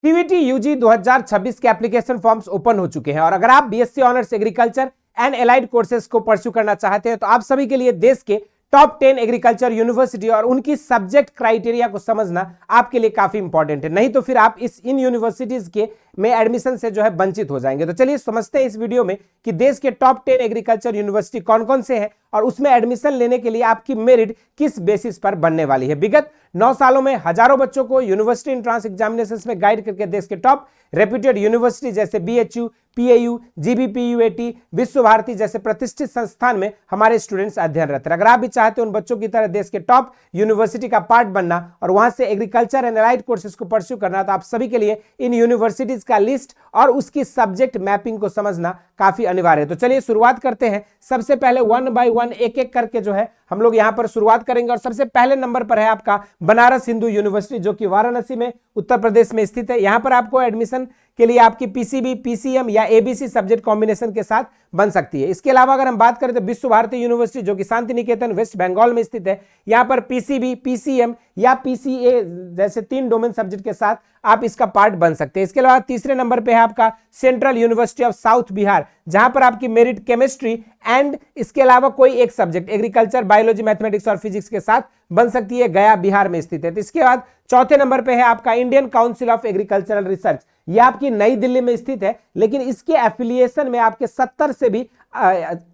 CVT UG 2026 के application forms open हो चुके हैं और अगर आप BSc honours agriculture and allied courses को परस्यू करना चाहते हैं तो आप सभी के लिए देश के टॉप 10 एग्रीकल्चर यूनिवर्सिटी और उनकी सब्जेक्ट क्राइटेरिया को समझना आपके लिए काफी इंपॉर्टेंट है, नहीं तो फिर आप इन यूनिवर्सिटीज के में एडमिशन से जो है वंचित हो जाएंगे। तो चलिए समझते हैं इस वीडियो में कि देश के टॉप 10 एग्रीकल्चर यूनिवर्सिटी कौन कौन से हैं और उसमें एडमिशन लेने के लिए आपकी मेरिट किस बेसिस पर बनने वाली है। विगत 9 सालों में हजारों बच्चों को यूनिवर्सिटी एंट्रेंस एग्जामिनेशंस में गाइड करके देश के टॉप रेप्यूटेड यूनिवर्सिटी जैसे बीएचयू, पीएयू, जीबीपीयूएटी, विश्व भारती जैसे प्रतिष्ठित संस्थान में हमारे स्टूडेंट्स अध्ययनरत हैं। अगर आप भी चाहते हैं उन बच्चों की तरह देश के टॉप यूनिवर्सिटी का पार्ट बनना और वहां से एग्रीकल्चर एंड एलाइड कोर्सेज को परस्यू करना, तो आप सभी के लिए इन यूनिवर्सिटीज का लिस्ट और उसकी सब्जेक्ट मैपिंग को समझना काफी अनिवार्य है। तो चलिए शुरुआत करते हैं। सबसे पहले 1 बाय 1 एक एक करके जो है हम लोग यहां पर शुरुआत करेंगे और सबसे पहले नंबर पर है आपका बनारस हिंदू यूनिवर्सिटी जो कि वाराणसी में उत्तर प्रदेश में स्थित है। यहां पर आपको एडमिशन के लिए आपकी पीसीबी, पीसीएम या एबीसी सब्जेक्ट कॉम्बिनेशन के साथ बन सकती है। इसके अलावा अगर हम बात करें तो विश्व भारती यूनिवर्सिटी जो कि शांति निकेतन वेस्ट बंगाल में स्थित है, यहां पर पीसीबी, पीसीएम या पीसीए जैसे 3 डोमेन सब्जेक्ट के साथ आप इसका पार्ट बन सकते हैं। इसके अलावा तीसरे नंबर पे है आपका central university of south Bihar, जहां पर आपकी मेरिट केमिस्ट्री एंड इसके अलावा कोई एक सब्जेक्ट एग्रीकल्चर, बायोलॉजी, मैथमेटिक्स और फिजिक्स के साथ बन सकती है। गया बिहार में स्थित है। तो इसके बाद चौथे नंबर पे है आपका Indian council of agricultural research, यह आपकी नई दिल्ली में स्थित है, लेकिन इसके एफिलिएशन में आपके 70 से भी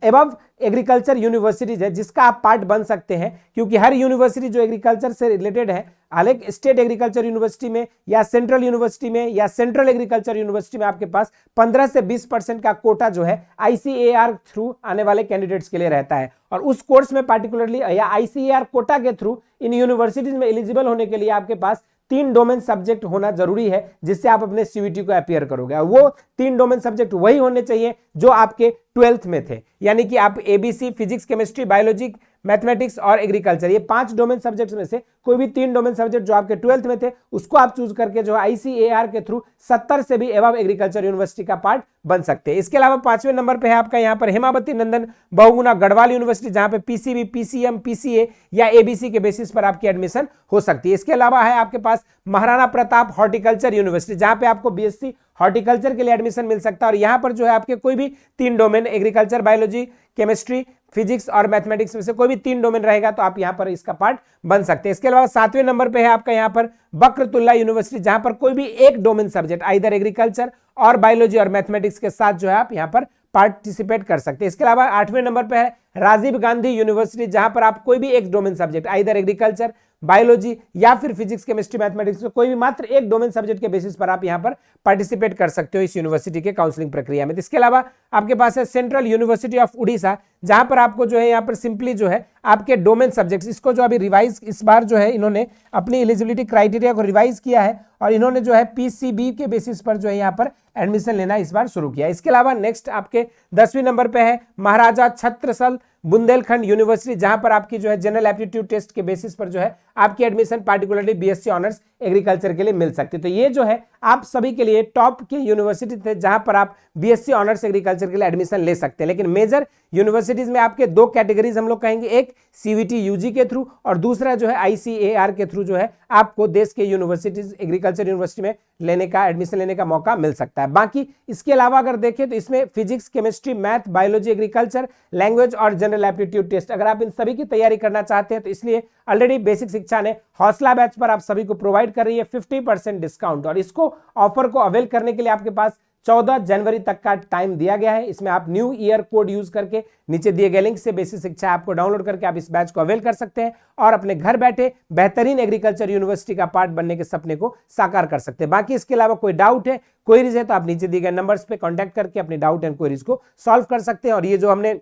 एबव एग्रीकल्चर यूनिवर्सिटीज है जिसका आप पार्ट बन सकते हैं, क्योंकि हर यूनिवर्सिटी जो एग्रीकल्चर से रिलेटेड है, हालांकि स्टेट एग्रीकल्चर यूनिवर्सिटी में या सेंट्रल यूनिवर्सिटी में या सेंट्रल एग्रीकल्चर यूनिवर्सिटी में आपके पास 15 से 20% का कोटा जो है आईसीएआर थ्रू आने वाले कैंडिडेट्स के लिए रहता है और उस कोर्स में पार्टिकुलरली या आईसीएआर कोटा के थ्रू इन यूनिवर्सिटीज में एलिजिबल होने के लिए आपके पास 3 डोमेन सब्जेक्ट होना जरूरी है जिससे आप अपने सीवीटी को अपीयर करोगे और वो 3 डोमेन सब्जेक्ट वही होने चाहिए जो आपके 12th में थे, यानी कि आप ABC, physics, chemistry, biology, mathematics और एग्रीकल्चर, ये 5 डोमेन सब्जेक्ट्स में से कोई भी 3 डोमेन सब्जेक्ट जो आपके 12th में थे उसको आप चूज करके जो आईसीएआर के थ्रू 70 से भी एबव एग्रीकल्चर यूनिवर्सिटी का पार्ट बन सकते हैं। इसके अलावा 5वें नंबर पे है आपका यहाँ पर हेमावती नंदन बहुगुणा गढ़वाल यूनिवर्सिटी, जहां पे पीसीबी, पीसीएम, पीसीए या एबीसी के बेसिस पर आपकी एडमिशन हो सकती है। इसके अलावा है आपके पास महाराणा प्रताप हॉर्टिकल्चर यूनिवर्सिटी, जहां पे आपको बीएससी हॉर्टिकल्चर के लिए एडमिशन मिल सकता है और यहां पर जो है आपके कोई भी 3 domain agriculture, biology, chemistry, physics और मैथमेटिक्स में से कोई भी 3 डोमेन रहेगा तो आप यहां पर इसका पार्ट बन सकते हैं। इसके अलावा 7वें नंबर पे है आपका यहां पर बकरतुल्ला यूनिवर्सिटी, जहां पर कोई भी एक डोमेन सब्जेक्ट आइदर एग्रीकल्चर और बायोलॉजी और मैथमेटिक्स के साथ जो है आप यहां पर पार्टिसिपेट कर सकते हैं। इसके अलावा 8वें नंबर पे है राजीव गांधी यूनिवर्सिटी, जहां पर आप कोई भी एक domain subject either agriculture, biology या फिर फिजिक्स, केमिस्ट्री, मैथमेटिक्स में कोई भी मात्र एक डोमेन सब्जेक्ट के बेसिस पर आप यहां पर पार्टिसिपेट कर सकते हो इस यूनिवर्सिटी के काउंसलिंग प्रक्रिया में। इसके अलावा आपके पास है सेंट्रल यूनिवर्सिटी ऑफ उड़ीसा, जहां पर आपको जो है यहां पर सिंपली जो है आपके डोमेन सब्जेक्ट्स, इसको जो अभी रिवाइज इस बार जो है इन्होंने अपनी एलिजिबिलिटी क्राइटेरिया को रिवाइज किया है और इन्होंने जो है पीसीबी के बेसिस पर जो है यहां पर एडमिशन लेना इस बार शुरू किया। इसके अलावा नेक्स्ट आपके 10वें नंबर पे है महाराजा छत्रसाल बुंदेलखंड यूनिवर्सिटी, जहां पर आपकी जो है जनरल एप्टीट्यूड टेस्ट के बेसिस पर जो है आपकी admission particularly BSc honours agriculture के लिए मिल सकती है। तो ये जो है आप सभी के लिए टॉप की यूनिवर्सिटी थे जहां पर आप बीएससी ऑनर्स एग्रीकल्चर के लिए एडमिशन ले सकते हैं। लेकिन मेजर यूनिवर्सिटीज में आपके 2 कैटेगरीज हम लोग कहेंगे, एक सीवीटी यूजी के थ्रू और दूसरा जो है आईसीएआर के थ्रू जो है आपको देश के यूनिवर्सिटीज एग्रीकल्चर यूनिवर्सिटी में लेने का एडमिशन लेने का मौका मिल सकता है। बाकी इसके अलावा अगर देखें तो इसमें physics, chemistry, math, biology, agriculture, language और जनरल एप्टीट्यूड टेस्ट अगर आप इन सभी की तैयारी करना चाहते हैं तो इसलिए ऑलरेडी बेसिक शिक्षा ने हौसला बैच पर आप सभी को प्रोवाइड कर रही है 50% डिस्काउंट और इसको ऑफर को अवेल करने के लिए आपके पास 14 जनवरी तक का टाइम दिया गया है। इसमें आप न्यू ईयर कोड यूज करके नीचे दिए गए लिंक से बेसिक शिक्षा ऐप को डाउनलोड करके आप इस बैच को अवेल कर सकते हैं और अपने घर बैठे बेहतरीन एग्रीकल्चर यूनिवर्सिटी का पार्ट बनने के सपने को साकार कर सकते हैं। बाकी इसके अलावा कोई डाउट है, क्वेरीज है तो आप नीचे दिए गए नंबर्स पे कांटेक्ट करके अपने डाउट एंड क्वेरीज को सॉल्व कर सकते हैं। और ये जो हमने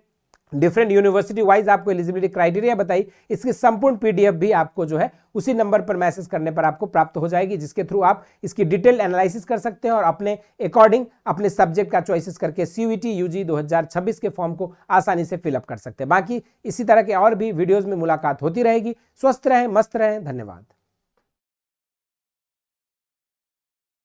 डिफरेंट यूनिवर्सिटी वाइज आपको एलिजिबिलिटी क्राइटेरिया बताई, इसकी संपूर्ण पीडीएफ भी आपको जो है उसी नंबर पर मैसेज करने पर आपको प्राप्त हो जाएगी, जिसके थ्रू आप इसकी डिटेल एनालिसिस कर सकते हैं और अपने अकॉर्डिंग अपने सब्जेक्ट का चॉइसेस करके सीवीटी यूजी 2026 के फॉर्म को आसानी से फिलअप कर सकते हैं। बाकी इसी तरह के और भी वीडियोज में मुलाकात होती रहेगी। स्वस्थ रहें, मस्त रहें, धन्यवाद।